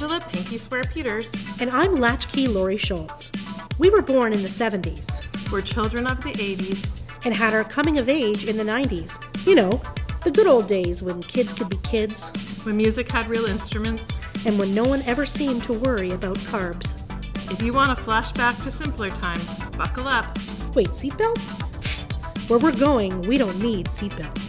Angela Pinky Swear Peters. And I'm Latchkey Laurie Schultz. We were born in the 70s. We're children of the 80s. And had our coming of age in the 90s. You know, the good old days when kids could be kids. When music had real instruments. And when no one ever seemed to worry about carbs. If you want a flashback to simpler times, buckle up. Wait, seatbelts? Where we're going, we don't need seatbelts.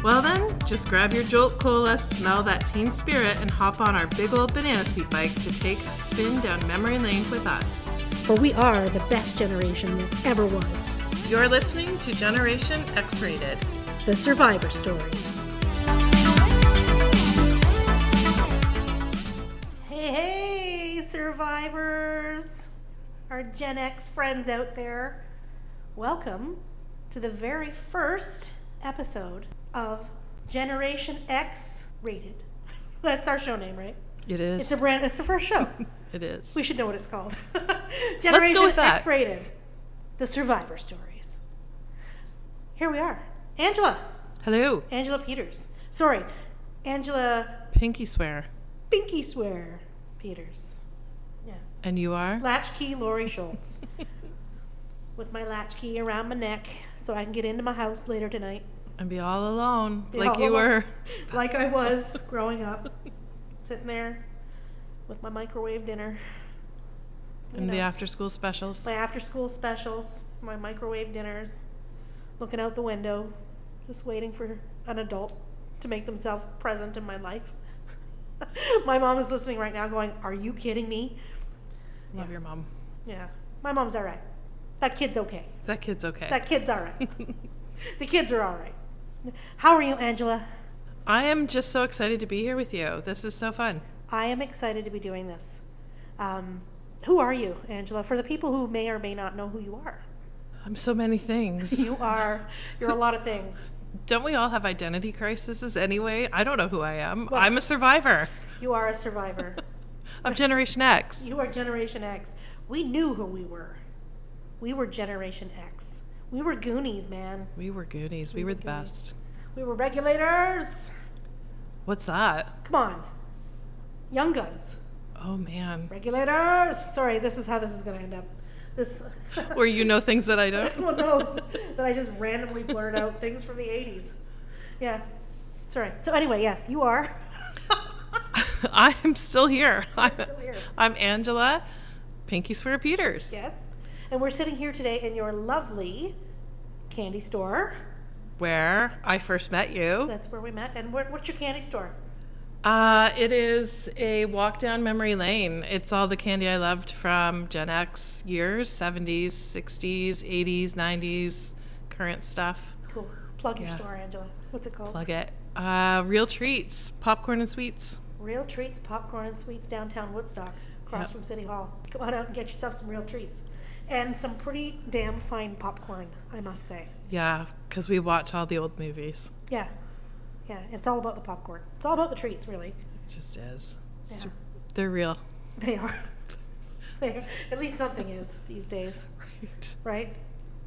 Well then, just grab your Jolt Cola, smell that teen spirit, and hop on our big old banana seat bike to take a spin down memory lane with us. For we are the best generation that ever was. You're listening to Generation X Rated. The Survivor Stories. Hey, survivors! Our Gen X friends out there. Welcome to the very first episode of Generation X Rated. That's our show name, right? It is. It's the first show. It is. We should know what it's called. Generation Let's go with that. X Rated. The Survivor Stories. Here we are. Angela. Hello. Angela Peters. Sorry. Angela Pinky Swear. Pinky Swear Peters. Yeah. And you are? Latchkey Laurie Schultz. With my latchkey around my neck so I can get into my house later tonight. And be all alone, Be like all you alone. were. Like I was growing up. Sitting there with my microwave dinner. And the after-school specials. My after-school specials, my microwave dinners, looking out the window, just waiting for an adult to make themselves present in my life. My mom is listening right now going, are you kidding me? Love your mom. Yeah. My mom's all right. That kid's okay. That kid's okay. That kid's all right. The kids are all right. How are you, Angela? I am just so excited to be here with you. This is so fun. I am excited to be doing this. Who are you, Angela? For the people who may or may not know who you are. I'm so many things. You're a lot of things. Don't we all have identity crises anyway? I don't know who I am. Well, I'm a survivor. You are a survivor. Of Generation X. You are Generation X. We knew who we were. We were Generation X. We were Goonies, man. We were Goonies. We were the best. We were regulators. What's that? Come on. Young Guns. Oh, man. Regulators. Sorry, this is how this is going to end up. This. Where you know things that I don't? Well, no. That I just randomly blurt out things from the 80s. Yeah. Sorry. So anyway, yes, you are. I'm still here. I'm still here. I'm Angela Pinky Swear Peters. Yes. And we're sitting here today in your lovely candy store. Where I first met you. That's where we met. And what's your candy store? It is a walk down memory lane. It's all the candy I loved from Gen X years, 70s, 60s, 80s, 90s, current stuff. Cool. Plug your store, Angela. What's it called? Plug it. Real Treats, popcorn and sweets. Real Treats, popcorn and sweets, downtown Woodstock, across from City Hall. Come on out and get yourself some Real Treats. And some pretty damn fine popcorn, I must say. Yeah, because we watch all the old movies. Yeah. Yeah, it's all about the popcorn. It's all about the treats, really. It just is. Yeah. They're real. They are. At least something is these days. Right. Right?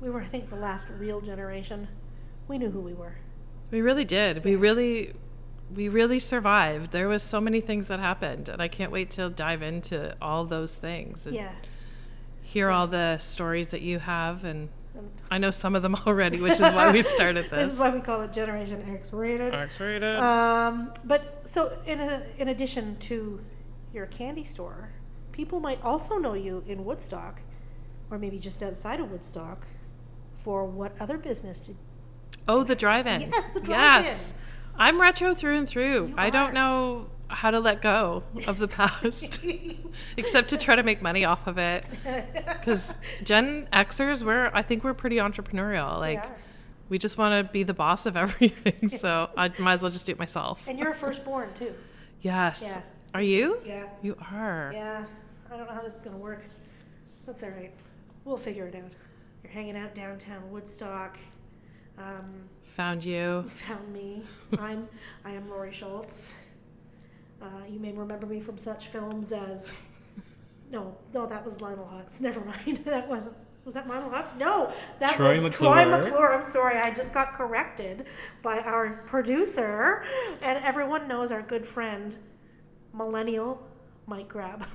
We were, I think, the last real generation. We knew who we were. We really did. We really survived. There was so many things that happened, and I can't wait to dive into all those things. And hear all the stories that you have, and I know some of them already, which is why we started this. This is why we call it Generation X Rated. X Rated. But so in addition to your candy store, people might also know you in Woodstock, or maybe just outside of Woodstock, for what other business did? Oh, the drive-in. Yes, the drive-in. Yes. I'm retro through and through. You I don't are. know how to let go of the past, except to try to make money off of it. Because Gen Xers, I think we're pretty entrepreneurial. Like, we just want to be the boss of everything. Yes. So I might as well just do it myself. And you're a firstborn too. Yes. Yeah. Are you? Yeah. You are. Yeah. I don't know how this is going to work. That's all right. We'll figure it out. You're hanging out downtown Woodstock. Found you. Found me. I am Laurie Schultz. You may remember me from such films as... No, that was Lionel Hutz. Never mind. That wasn't... Was that Lionel Hutz? No, that was Troy McClure. I'm sorry. I just got corrected by our producer. And everyone knows our good friend, millennial Mike Crab.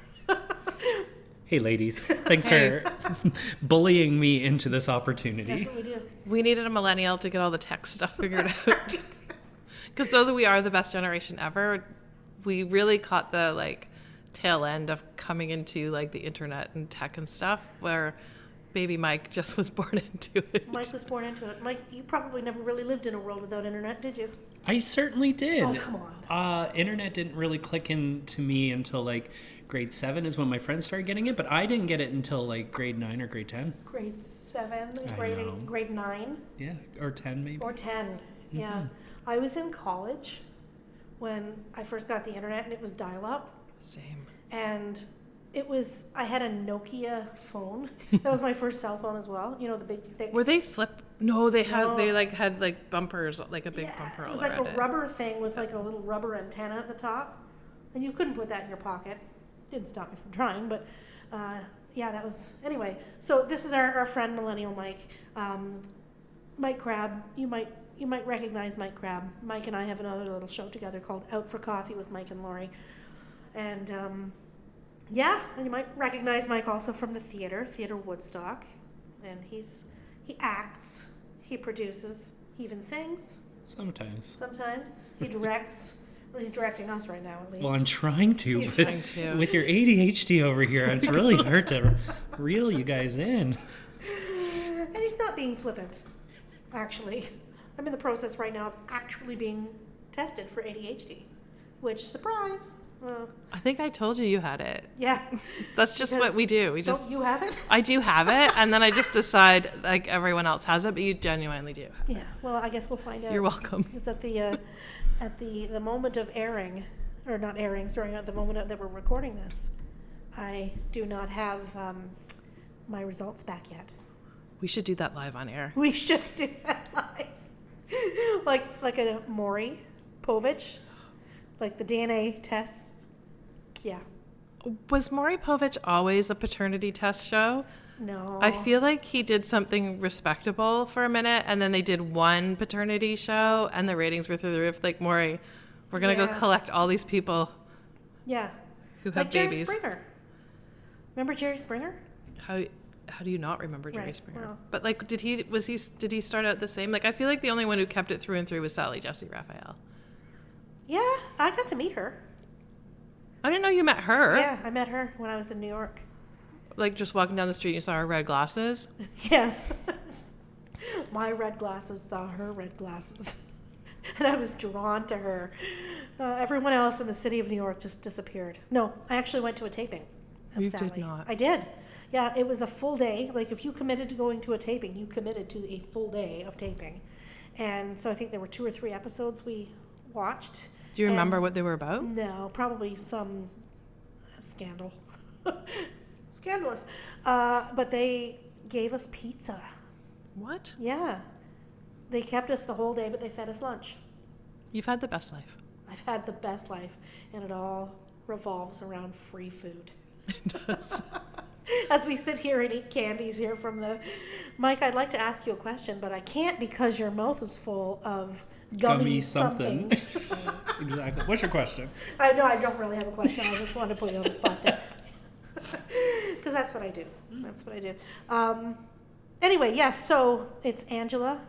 Hey, ladies. Thanks for bullying me into this opportunity. That's what we do. We needed a millennial to get all the tech stuff figured out. Because though that we are the best generation ever, we really caught the like tail end of coming into like the internet and tech and stuff, where baby Mike just was born into it. Mike was born into it. Mike, you probably never really lived in a world without internet, did you? I certainly did. Oh, come on. Internet didn't really click into me until like grade 7 is when my friends started getting it, but I didn't get it until like grade 9 or grade 10. Grade 7, grade 8, grade 9. Yeah, or 10 maybe. Or 10, yeah. I was in college when I first got the internet, and it was dial-up. Same. And I had a Nokia phone. That was my first cell phone as well. You know, the big thick. Were they flip? No, they had like bumpers, like a big bumper. It was like a rubber thing with like a little rubber antenna at the top, and you couldn't put that in your pocket. Didn't stop me from trying, but that was anyway. So this is our friend Millennial Mike, Mike Crab. You might recognize Mike Crab. Mike and I have another little show together called Out for Coffee with Mike and Laurie, and and you might recognize Mike also from the Theater Woodstock, and he acts, he produces, he even sings. Sometimes. He directs. Well, he's directing us right now, at least. Well, I'm trying to. He's trying to. With your ADHD over here, it's really hard to reel you guys in. And he's not being flippant, actually. I'm in the process right now of actually being tested for ADHD, which, surprise. I think I told you had it. Yeah. That's just what we do. Don't you have it? I do have it, and then I just decide like everyone else has it, but you genuinely do have it. Yeah. Well, I guess we'll find out. You're welcome. It's at the moment of airing, or not airing, sorry, at the moment that we're recording this, I do not have my results back yet. We should do that live on air. We should do that live. like a Maury Povich. Like the DNA tests. Yeah. Was Maury Povich always a paternity test show? No. I feel like he did something respectable for a minute, and then they did one paternity show, and the ratings were through the roof. Like, Maury, we're going to go collect all these people who have like babies. Jerry Springer. Remember Jerry Springer? How do you not remember Jerry Springer? Well. But, like, did he start out the same? Like, I feel like the only one who kept it through and through was Sally Jesse Raphael. Yeah, I got to meet her. I didn't know you met her. Yeah, I met her when I was in New York. Like, just walking down the street and you saw her red glasses? Yes. My red glasses saw her red glasses. And I was drawn to her. Everyone else in the city of New York just disappeared. No, I actually went to a taping of Sally. You did not. I did. Yeah, it was a full day. Like, if you committed to going to a taping, you committed to a full day of taping. And so I think there were 2 or 3 episodes we watched. Do you remember what they were about? No, probably some scandal. Scandalous. But they gave us pizza. What? Yeah. They kept us the whole day, but they fed us lunch. You've had the best life. I've had the best life, and it all revolves around free food. It does. As we sit here and eat candies here from the... Mike, I'd like to ask you a question, but I can't because your mouth is full of gummy somethings. Exactly. What's your question? I know I don't really have a question. I just wanted to put you on the spot there. Because that's what I do. Anyway, yes, so it's Angela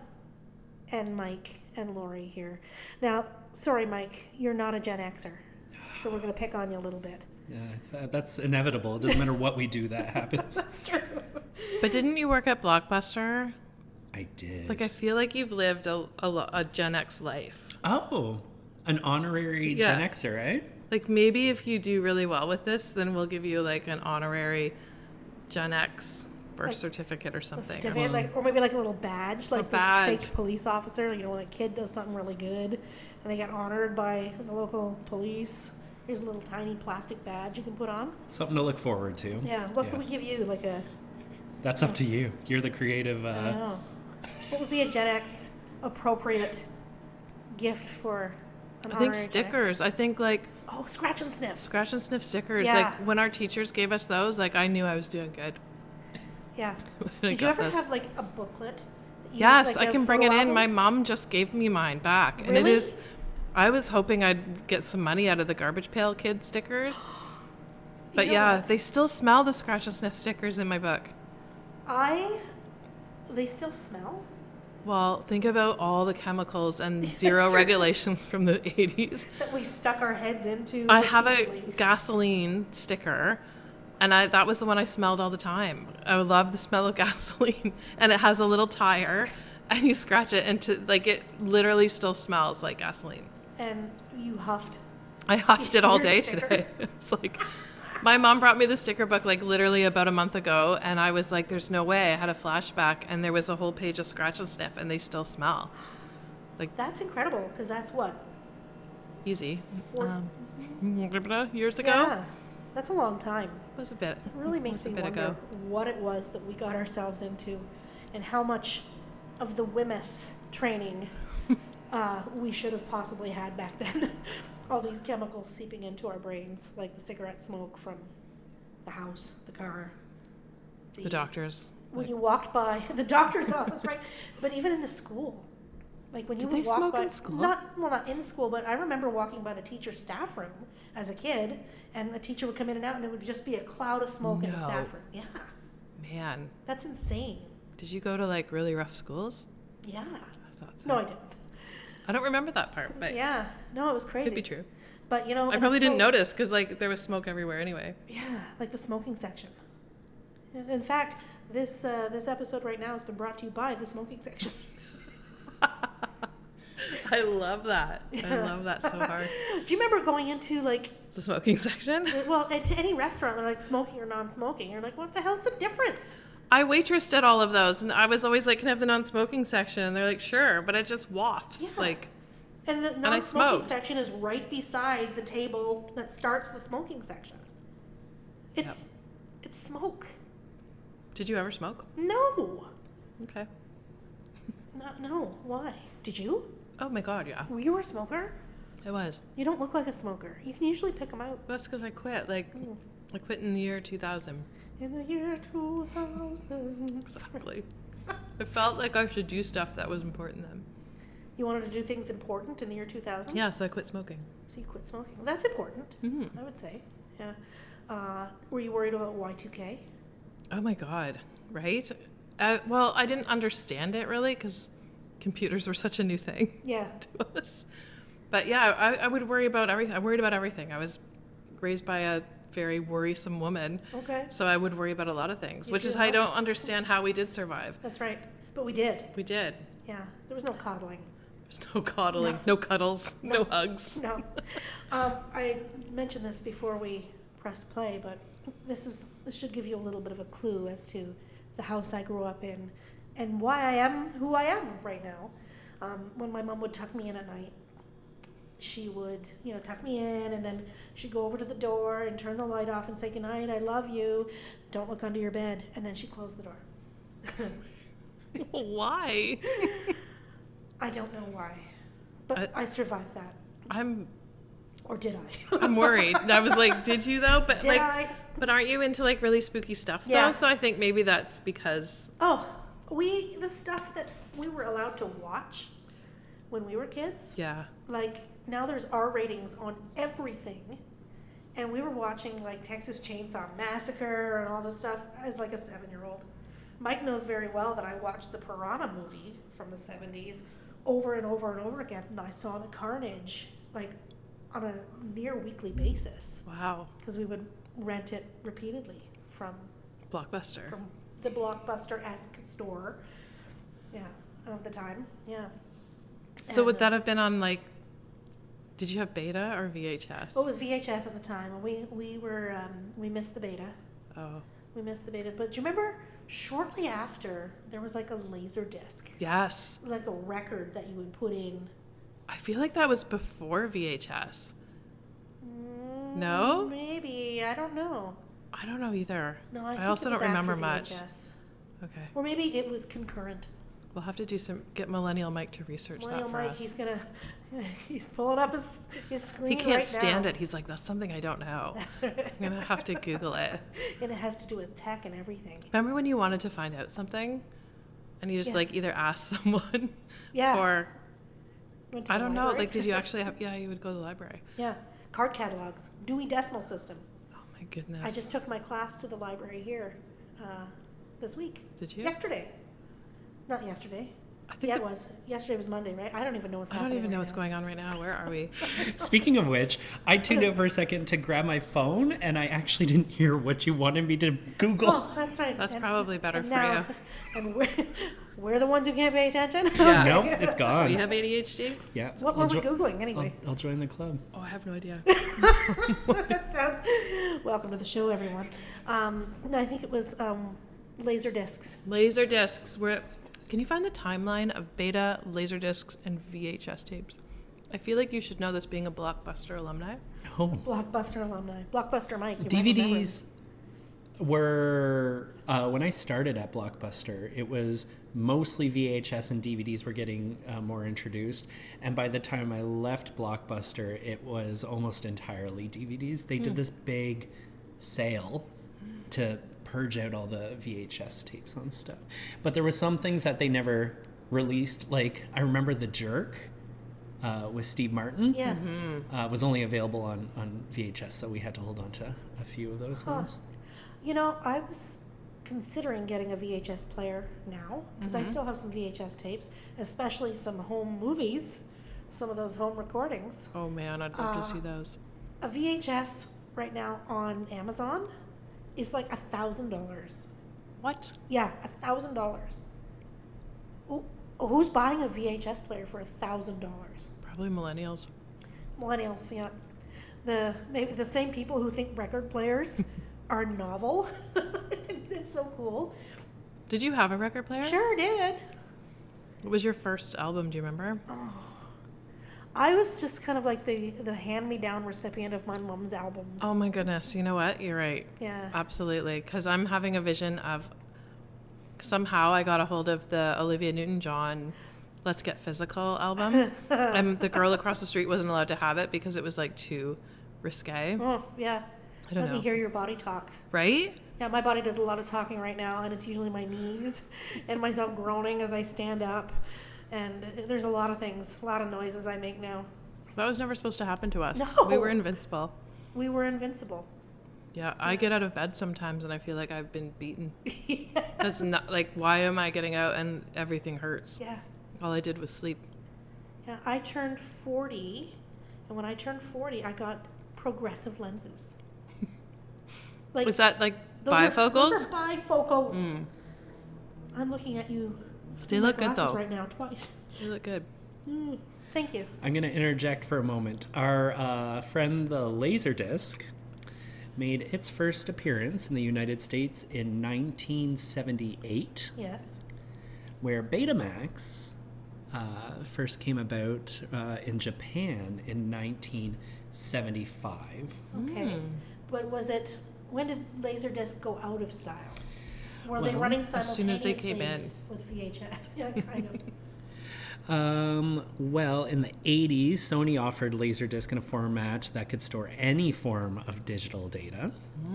and Mike and Laurie here. Now, sorry, Mike, you're not a Gen Xer, so we're going to pick on you a little bit. Yeah, that's inevitable. It doesn't matter what we do, that happens. That's true. But didn't you work at Blockbuster? I did. Like, I feel like you've lived a Gen X life. Oh, an honorary Gen Xer, eh? Like, maybe if you do really well with this, then we'll give you, like, an honorary Gen X birth certificate or something. Or maybe like a little badge, like this fake police officer. You know, when a kid does something really good and they get honored by the local police. Here's a little tiny plastic badge you can put on. Something to look forward to. Yeah. What can we give you? Like a... That's up to you. You're the creative... I don't know. What would be a Gen X appropriate gift for an I think stickers. I think like... Oh, scratch and sniff. Scratch and sniff stickers. Yeah. Like when our teachers gave us those, like I knew I was doing good. Yeah. Did you ever have like a booklet? Yes, like I can bring it in. My mom just gave me mine back. Really? And it is... I was hoping I'd get some money out of the Garbage Pail Kid stickers. But yeah, they still smell the scratch and sniff stickers in my book. They still smell? Well, think about all the chemicals and zero regulations from the 80s. That we stuck our heads into. I have a gasoline sticker, and that was the one I smelled all the time. I love the smell of gasoline, and it has a little tire, and you scratch it, and it literally still smells like gasoline. And you huffed. I huffed it all day stickers. today. It's like, my mom brought me the sticker book literally about a month ago, and I was like, there's no way. I had a flashback, and there was a whole page of scratch and sniff, and they still smell. That's incredible, because that's what? Easy. Years ago? Yeah, that's a long time. It was a bit. It really makes me wonder what it was that we got ourselves into, and how much of the WMIS training we should have possibly had back then. All these chemicals seeping into our brains, like the cigarette smoke from the house, the car. The doctors. When you walked by the doctor's office, right? But even in the school. Like when you would walk by, in school? Not in school, but I remember walking by the teacher's staff room as a kid, and the teacher would come in and out, and it would just be a cloud of smoke in the staff room. Yeah. Man. That's insane. Did you go to really rough schools? Yeah. I thought so. No, I didn't. I don't remember that part, but yeah, no, it was crazy. Could be true. But I probably didn't notice because there was smoke everywhere anyway. Yeah, like the smoking section. In fact, this episode right now has been brought to you by the smoking section. I love that. Yeah. I love that so hard. Do you remember going into the smoking section? Well, to any restaurant, they're like smoking or non-smoking. You're like, what the hell's the difference? I waitressed at all of those, and I was always like, can I have the non-smoking section? And they're like, sure, but it just wafts. Yeah. And the non-smoking smoked. section is right beside the table that starts the smoking section. It's smoke. Did you ever smoke? No. Okay. No. Why? Did you? Oh my God, yeah. Were you a smoker? I was. You don't look like a smoker. You can usually pick them out. That's because I quit. I quit in the year 2000. In the year 2000. Exactly. I felt like I should do stuff that was important then. You wanted to do things important in the year 2000? Yeah, so I quit smoking. So you quit smoking. Well, that's important, I would say. Yeah. Were you worried about Y2K? Oh my God, right? Well, I didn't understand it really because computers were such a new thing to us. But yeah, I would worry about everything. I worried about everything. I was raised by a very worrisome woman. Okay. So I would worry about a lot of things, which is how I don't understand how we did survive. That's right. But we did. We did. Yeah. There was no coddling. There's no coddling, no cuddles, no hugs. No. I mentioned this before we pressed play, but this should give you a little bit of a clue as to the house I grew up in and why I am who I am right now. When my mom would tuck me in at night, she would, tuck me in, and then she'd go over to the door and turn the light off and say, "Good night, I love you. Don't look under your bed." And then she'd close the door. Why? I don't know why, but I survived that. Or did I? I'm worried. I was like, did you though? But did I? But aren't you into really spooky stuff though? So I think maybe that's because. Oh, the stuff that we were allowed to watch when we were kids. Yeah. Now there's R ratings on everything, and we were watching Texas Chainsaw Massacre and all this stuff as a 7-year-old. Mike knows very well that I watched the Piranha movie from the 70s over and over and over again, and I saw the carnage on a near weekly basis. Wow. Because we would rent it repeatedly from Blockbuster. From the Blockbuster-esque store. Yeah, of the time. Yeah. So would that have been on did you have beta or VHS? Oh, it was VHS at the time. We missed the beta. Oh. We missed the beta. But do you remember shortly after there was a laser disc? Yes. A record that you would put in. I feel like that was before VHS. No? Maybe. I don't know. I don't know either. No, I also don't remember much. VHS. Okay. Or maybe it was concurrent. We'll have to get Millennial Mike to research that for us. He's pulling up his screen. He can't stand it. He's like, that's something I don't know. That's right. I'm gonna have to Google it. And it has to do with tech and everything. Remember when you wanted to find out something, and you just either ask someone, or I don't know. Did you actually have? Yeah, you would go to the library. Yeah, card catalogs, Dewey Decimal System. Oh my goodness. I just took my class to the library here this week. Did you? Yesterday. Not yesterday. I think it was. Yesterday was Monday, right? I don't even know what's happening. I don't even know right what's now. going on right now. Where are we? Speaking of which, I tuned out for a second to grab my phone, and I actually didn't hear what you wanted me to Google. Oh, that's right. That's probably better for now, you. And we're the ones who can't pay attention? Yeah. Nope, it's gone. We have ADHD? Yeah. What were we Googling anyway? I'll join the club. Oh, I have no idea. That sounds... Welcome to the show, everyone. No, I think it was laser discs. Laser discs. Can you find the timeline of beta, laser discs, and VHS tapes? I feel like you should know this being a Blockbuster alumni. Oh. Blockbuster alumni. Blockbuster Mike. You DVDs were, when I started at Blockbuster, it was mostly VHS and DVDs were getting more introduced. And by the time I left Blockbuster, it was almost entirely DVDs. They did this big sale to purge out all the VHS tapes on stuff. But there were some things that they never released. Like, I remember The Jerk with Steve Martin. Yes. Was only available on VHS, so we had to hold on to a few of those ones. You know, I was considering getting a VHS player now because I still have some VHS tapes, especially some home movies, some of those home recordings. Oh man, I'd love to see those. A VHS right now on Amazon is like $1,000. What? Yeah, $1,000. Who's buying a VHS player for $1,000? Probably millennials. Millennials, yeah. Maybe the same people who think record players are novel. It's so cool. Did you have a record player? Sure did. What was your first album? Do you remember? I was just kind of like the hand-me-down recipient of my mom's albums. Oh my goodness. You know what? You're right. Yeah. Absolutely. Because I'm having a vision of somehow I got a hold of the Olivia Newton-John Let's Get Physical album. And the girl across the street wasn't allowed to have it because it was like too risque. Oh, yeah. I don't know. Let me hear your body talk. Right? Yeah, my body does a lot of talking right now, and it's usually my knees and myself groaning as I stand up. And there's a lot of things, a lot of noises I make now. That was never supposed to happen to us. No. We were invincible. We were invincible. Yeah, I get out of bed sometimes and I feel like I've been beaten. Yes. Because, like, why am I getting out and everything hurts? Yeah. All I did was sleep. Yeah, I turned 40, and when I turned 40, I got progressive lenses. Like, Was that, like, those bifocals? Those are bifocals. I'm looking at you. They look good, though. Right now, twice. They look good. Thank you. I'm going to interject for a moment. Our friend, the Laserdisc, made its first appearance in the United States in 1978, Yes. where Betamax first came about in Japan in 1975. Okay. But when did Laserdisc go out of style? Were they Well, running as soon simultaneously as they came in. with VHS? Yeah, kind of. Well, in the 80s, Sony offered Laserdisc in a format that could store any form of digital data,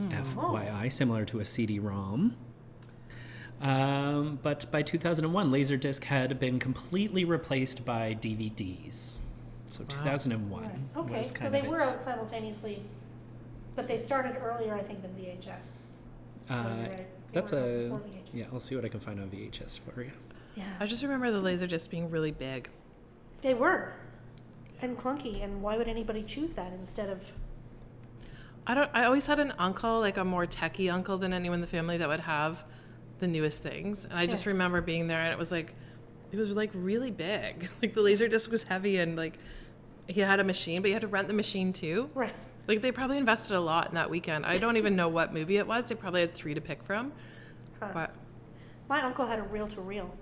FYI, similar to a CD-ROM. But by 2001, Laserdisc had been completely replaced by DVDs. So 2001 Right. Okay, was so kind they of were its... out simultaneously, but they started earlier, I think, than VHS. So you're right. They That's were out a... before VHS. Yeah, I'll see what I can find on VHS for you. Yeah. I just remember the Laserdisc being really big. They were. And clunky, and why would anybody choose that instead of... I always had an uncle, like a more techie uncle than anyone in the family that would have the newest things. And I just remember being there and it was like really big. Like the Laserdisc was heavy and like he had a machine, but you had to rent the machine too. Right. Like they probably invested a lot in that weekend. I don't even know what movie it was. They probably had 3 to pick from. Huh. But My uncle had a reel-to-reel,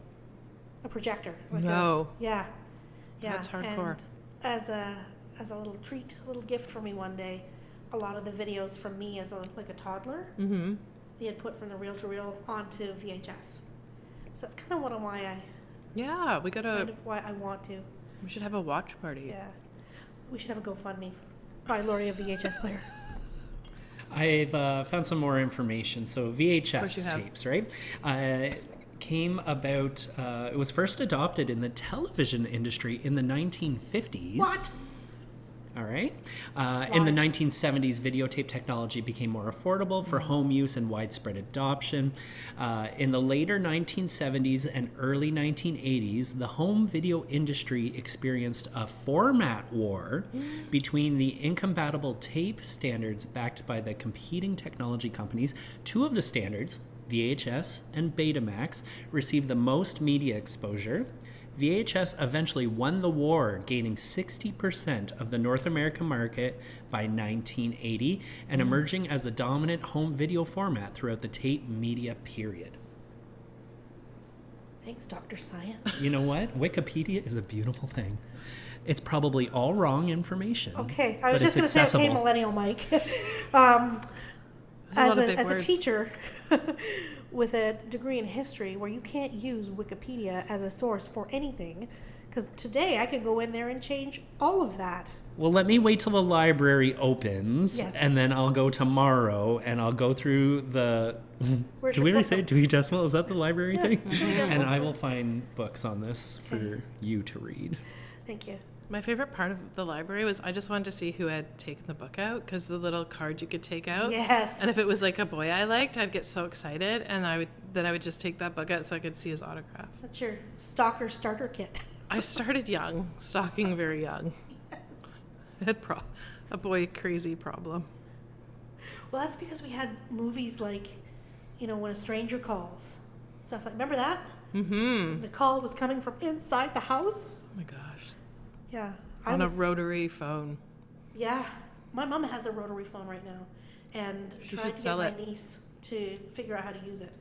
a projector. No. Yeah. That's hardcore. And as a little treat, a little gift for me one day, a lot of the videos from me as a toddler, he had put from the reel-to-reel onto VHS. So that's kind of why I want to. We should have a watch party. Yeah. We should have a GoFundMe. Buy Laurie a VHS player. I've found some more information. So VHS tapes, right? Came about, it was first adopted in the television industry in the 1950s. What? All right. In the 1970s, videotape technology became more affordable for home use and widespread adoption. In the later 1970s and early 1980s, the home video industry experienced a format war between the incompatible tape standards backed by the competing technology companies. Two of the standards, VHS and Betamax, received the most media exposure. VHS eventually won the war, gaining 60% of the North American market by 1980 and emerging as the dominant home video format throughout the tape media period. Thanks, Dr. Science. You know what? Wikipedia is a beautiful thing. It's probably all wrong information. Okay, I was just going to say, okay, Millennial Mike. As a teacher with a degree in history where you can't use Wikipedia as a source for anything, because today I could go in there and change all of that. Well, let me wait till the library opens, yes. And then I'll go tomorrow and I'll go through the... Did we already say Dewey Decimal? Is that the library thing? And I will find books on this for you to read. Thank you. My favorite part of the library was I just wanted to see who had taken the book out, because the little card you could take out. Yes. And if it was like a boy I liked, I'd get so excited, and I would just take that book out so I could see his autograph. That's your stalker starter kit. I started young, stalking very young. Yes. I had a boy crazy problem. Well, that's because we had movies like, When a Stranger Calls. Stuff like, remember that? Mm-hmm. The call was coming from inside the house. Oh my gosh. Yeah. On a rotary phone. Yeah. My mom has a rotary phone right now. And tried to get my niece to figure out how to use it.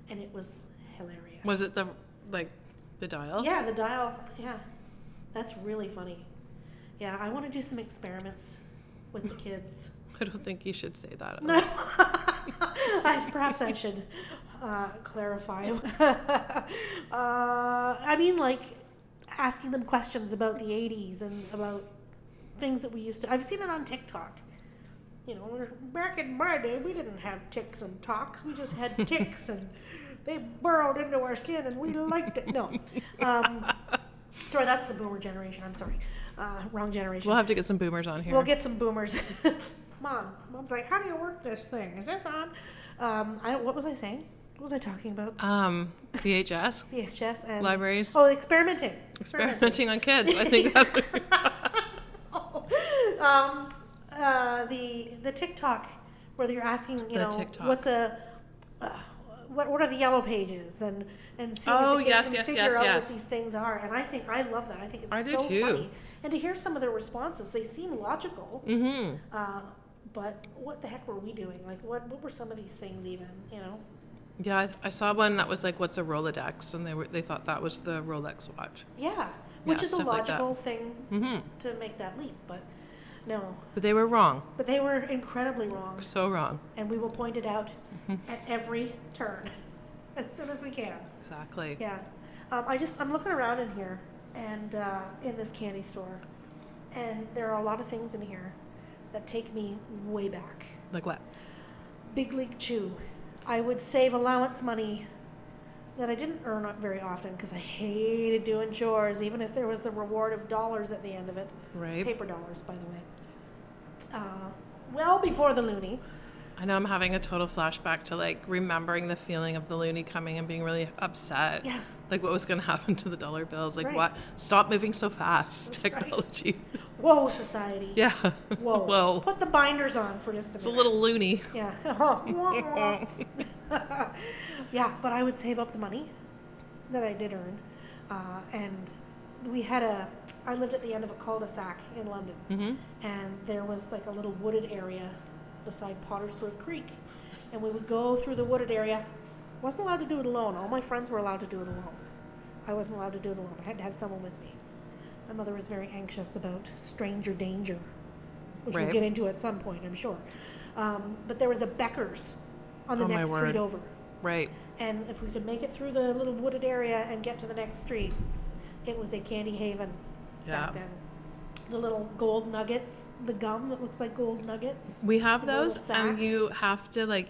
And it was hilarious. Was it the dial? Yeah, the dial. Yeah. That's really funny. Yeah, I want to do some experiments with the kids. I don't think you should say that. No. Perhaps I should clarify. I mean, like, asking them questions about the 80s and about things that we used to... I've seen it on TikTok. Back in my day, we didn't have ticks and talks. We just had ticks, and they burrowed into our skin, and we liked it. No. Sorry, that's the boomer generation. I'm sorry. Wrong generation. We'll have to get some boomers on here. We'll get some boomers. Mom's like, how do you work this thing? Is this on? What was I saying? What was I talking about? VHS. VHS and... Libraries. Oh, experimenting. Experimenting on kids. I think that's the TikTok, where you're asking, TikTok. what's what are the yellow pages, and see oh, if the kids can figure out yes. what these things are. And I love that. I think it's so too. funny. And to hear some of their responses, they seem logical. Mm-hmm. But what the heck were we doing? Like, what were some of these things even, Yeah, I saw one that was like, what's a Rolodex? And they thought that was the Rolex watch. Yeah, which is a logical thing mm-hmm. to make that leap, but no. But they were wrong. But they were incredibly wrong. So wrong. And we will point it out at every turn as soon as we can. Exactly. Yeah. I'm looking around in here and in this candy store, and there are a lot of things in here that take me way back. Like what? Big League Chew. I would save allowance money that I didn't earn very often because I hated doing chores, even if there was the reward of dollars at the end of it. Right. Paper dollars, by the way. Well before the loonie. I know I'm having a total flashback to like remembering the feeling of the loonie coming and being really upset. Yeah. Like what was going to happen to the dollar bills. Like right. What? Stop moving so fast. That's technology. Right. Whoa, society. Yeah. Whoa. Whoa. Put the binders on for just a minute. It's a little loony. Yeah. Yeah, but I would save up the money that I did earn. And I lived at the end of a cul-de-sac in London. Mm-hmm. And there was like a little wooded area beside Pottersburg Creek. And we would go through the wooded area. Wasn't allowed to do it alone. All my friends were allowed to do it alone. I wasn't allowed to do it alone. I had to have someone with me. My mother was very anxious about stranger danger, which right. we'll get into at some point, I'm sure. But there was a Becker's on the next street over. Right. And if we could make it through the little wooded area and get to the next street, it was a candy haven back then. The little gold nuggets, the gum that looks like gold nuggets. We have those, and you have to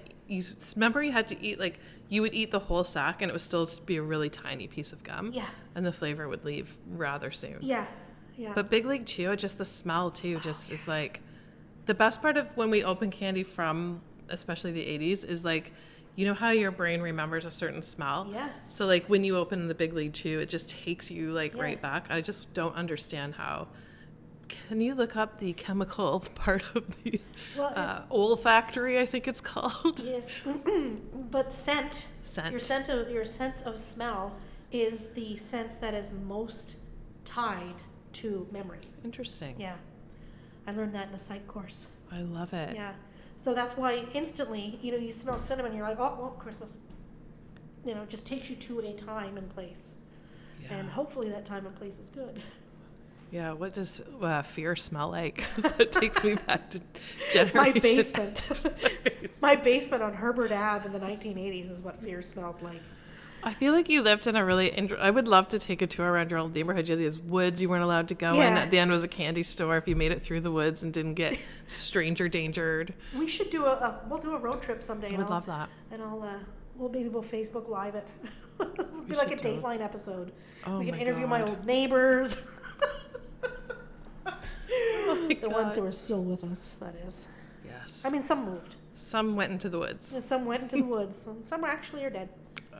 remember you had to eat, like, you would eat the whole sack and it would still be a really tiny piece of gum. Yeah. And the flavor would leave rather soon. Yeah. Yeah. But Big League Chew, just the smell too, just is like the best part of when we open candy from especially the 80s is like, you know how your brain remembers a certain smell? Yes. So like when you open the Big League Chew, it just takes you like right back. I just don't understand how. Can you look up the chemical part of the olfactory, I think it's called? Yes. But scent. Your sense of smell is the sense that is most tied to memory. Interesting. Yeah. I learned that in a psych course. I love it. Yeah. So that's why instantly, you smell cinnamon, you're like, oh, well, Christmas. It just takes you to a time and place. Yeah. And hopefully that time and place is good. Yeah, what does fear smell like? It takes me back to GenerationX. My basement. My basement on Herbert Ave in the 1980s is what fear smelled like. I feel like you lived in a really... I would love to take a tour around your old neighborhood. You had these woods you weren't allowed to go in. At the end was a candy store if you made it through the woods and didn't get stranger dangered. We should do we'll do a road trip someday. I would love that. And we'll Facebook Live it. It'll be like a Dateline episode. Oh, we can interview my old neighbors. The ones who are still with us, that is. Yes. I mean, some moved. Some went into the woods. Yeah, some went into the woods. Some actually are dead.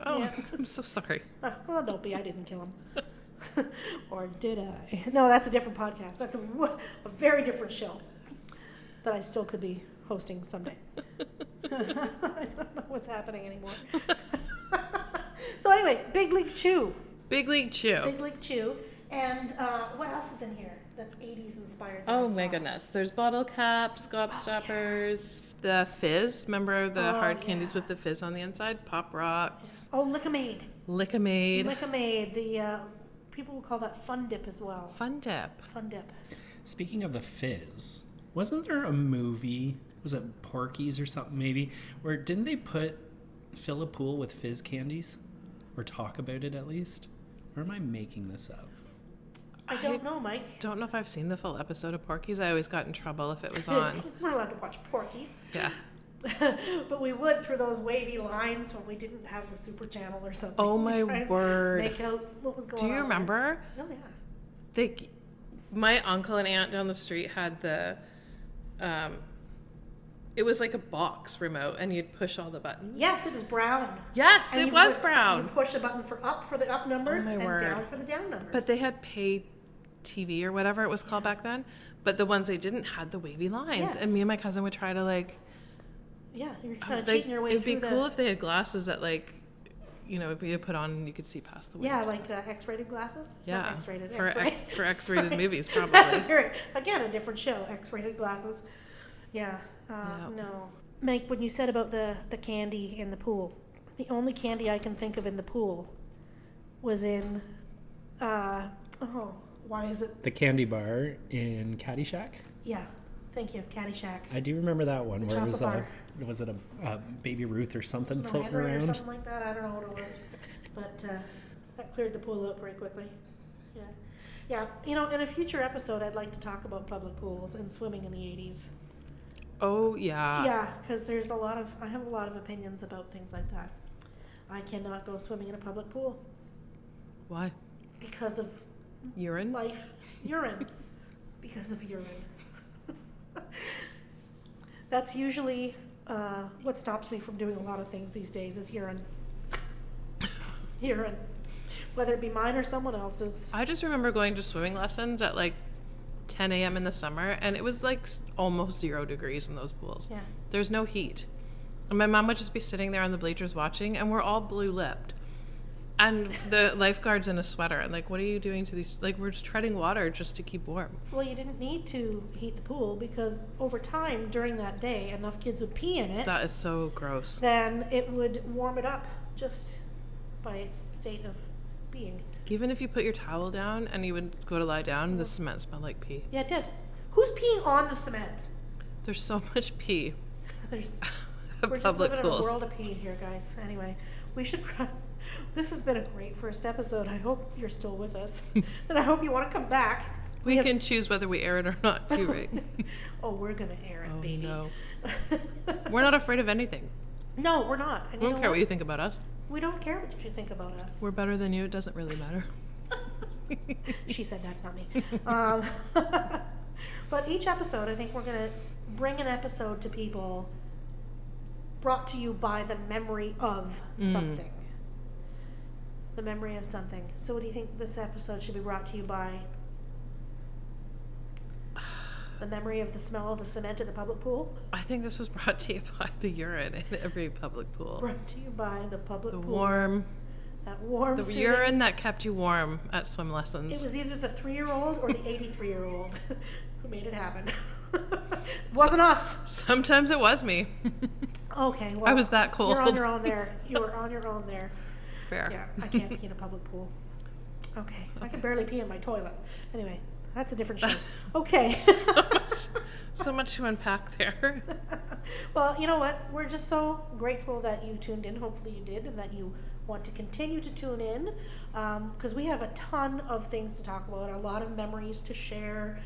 Oh, yeah. I'm so sorry. Well, don't be. I didn't kill him. Or did I? No, that's a different podcast. That's a very different show that I still could be hosting someday. I don't know what's happening anymore. So anyway, Big League Chew. Big League Chew. Big League Chew. And what else is in here that's 80s inspired? Oh my goodness. There's bottle caps, gobstoppers, the fizz. Remember the hard candies with the fizz on the inside? Pop Rocks. Oh, Lickamade. Lickamade. The people will call that Fun Dip as well. Fun Dip. Speaking of the fizz, wasn't there a movie, was it Porky's or something maybe, where didn't they fill a pool with fizz candies? Or talk about it at least? Or am I making this up? I don't know, Mike. Don't know if I've seen the full episode of Porky's. I always got in trouble if it was on. We're allowed to watch Porky's. Yeah. But we would through those wavy lines when we didn't have the Super Channel or something. Oh my word. Make out what was going on. Do you remember? Oh yeah. My uncle and aunt down the street had the it was like a box remote and you'd push all the buttons. Yes, it was brown. Yes, and it was brown. You push a button for the up numbers and down for the down numbers. But they had pay TV or whatever it was called back then. But the ones they didn't had the wavy lines. Yeah. And me and my cousin would try to yeah, you're kind of cheating your way through. It'd be cool if they had glasses that you put on and you could see past the waves. Yeah, like X-rated glasses. Yeah, not X-rated. For X-rated movies, probably. That's a different show. X-rated glasses. Yeah. No. Mike, when you said about the candy in the pool, the only candy I can think of in the pool was in, why is it? The candy bar in Caddyshack? Yeah. Thank you, Caddyshack. I do remember that one where it was a Baby Ruth or something floating around? Or something like that. I don't know what it was. But that cleared the pool up pretty quickly. Yeah. Yeah. In a future episode, I'd like to talk about public pools and swimming in the 80s. Oh, yeah. Yeah, because I have a lot of opinions about things like that. I cannot go swimming in a public pool. Why? Because of urine? Life. Urine. Because of urine. That's usually what stops me from doing a lot of things these days is urine. Urine. Whether it be mine or someone else's. I just remember going to swimming lessons at 10 a.m. in the summer, and it was almost 0 degrees in those pools. Yeah. There's no heat. And my mom would just be sitting there on the bleachers watching, and we're all blue-lipped. And the lifeguard's in a sweater, and what are you doing to these? We're just treading water just to keep warm. Well, you didn't need to heat the pool because over time during that day, enough kids would pee in it. That is so gross. Then it would warm it up just by its state of being. Even if you put your towel down and you would go to lie down, the cement smelled like pee. Yeah, it did. Who's peeing on the cement? There's so much pee. We're just living in a world of pee here, guys. Anyway, this has been a great first episode. I hope you're still with us. And I hope you want to come back. We can choose whether we air it or not, too, right? Oh, we're going to air it, baby. No. We're not afraid of anything. No, we're not. And we don't care what you think about us. We don't care what you think about us. We're better than you. It doesn't really matter. She said that, not me. But each episode, I think we're going to bring an episode to people brought to you by the memory of something. The memory of something. So what do you think this episode should be brought to you by? The memory of the smell of the cement in the public pool? I think this was brought to you by the urine in every public pool. Brought to you by the public pool. Warm. That warm The urine that kept you warm at swim lessons. It was either the 3-year-old or the 83-year-old who made it happen. Wasn't us. Sometimes it was me. Okay, well. I was that cold. You're on your own there. You were on your own there. Fair. Yeah, I can't pee in a public pool. Okay. I can barely pee in my toilet. Anyway, that's a different show. Okay. So much to unpack there. Well, you know what? We're just so grateful that you tuned in. Hopefully you did, and that you want to continue to tune in, because we have a ton of things to talk about, a lot of memories to share,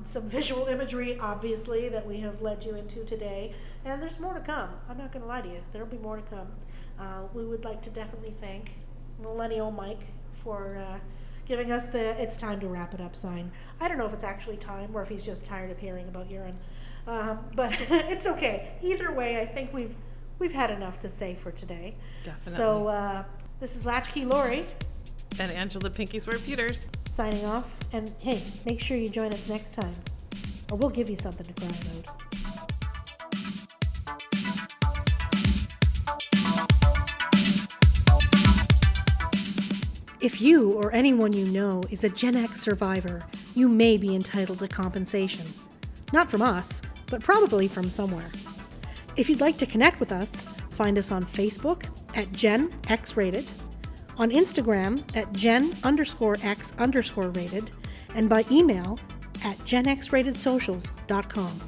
some visual imagery, obviously, that we have led you into today, and there's more to come. I'm not going to lie to you. There will be more to come. We would like to definitely thank Millennial Mike for giving us the "it's time to wrap it up" sign. I don't know if it's actually time or if he's just tired of hearing about urine, but it's okay. Either way, I think we've had enough to say for today. Definitely. So this is Latchkey Laurie. And Angela Pinky Swear Peters. Signing off. And hey, make sure you join us next time, or we'll give you something to cry about. If you or anyone you know is a Gen X survivor, you may be entitled to compensation. Not from us, but probably from somewhere. If you'd like to connect with us, find us on Facebook at GenXRated, on Instagram at Gen_X_rated, and by email at genxratedsocials.com.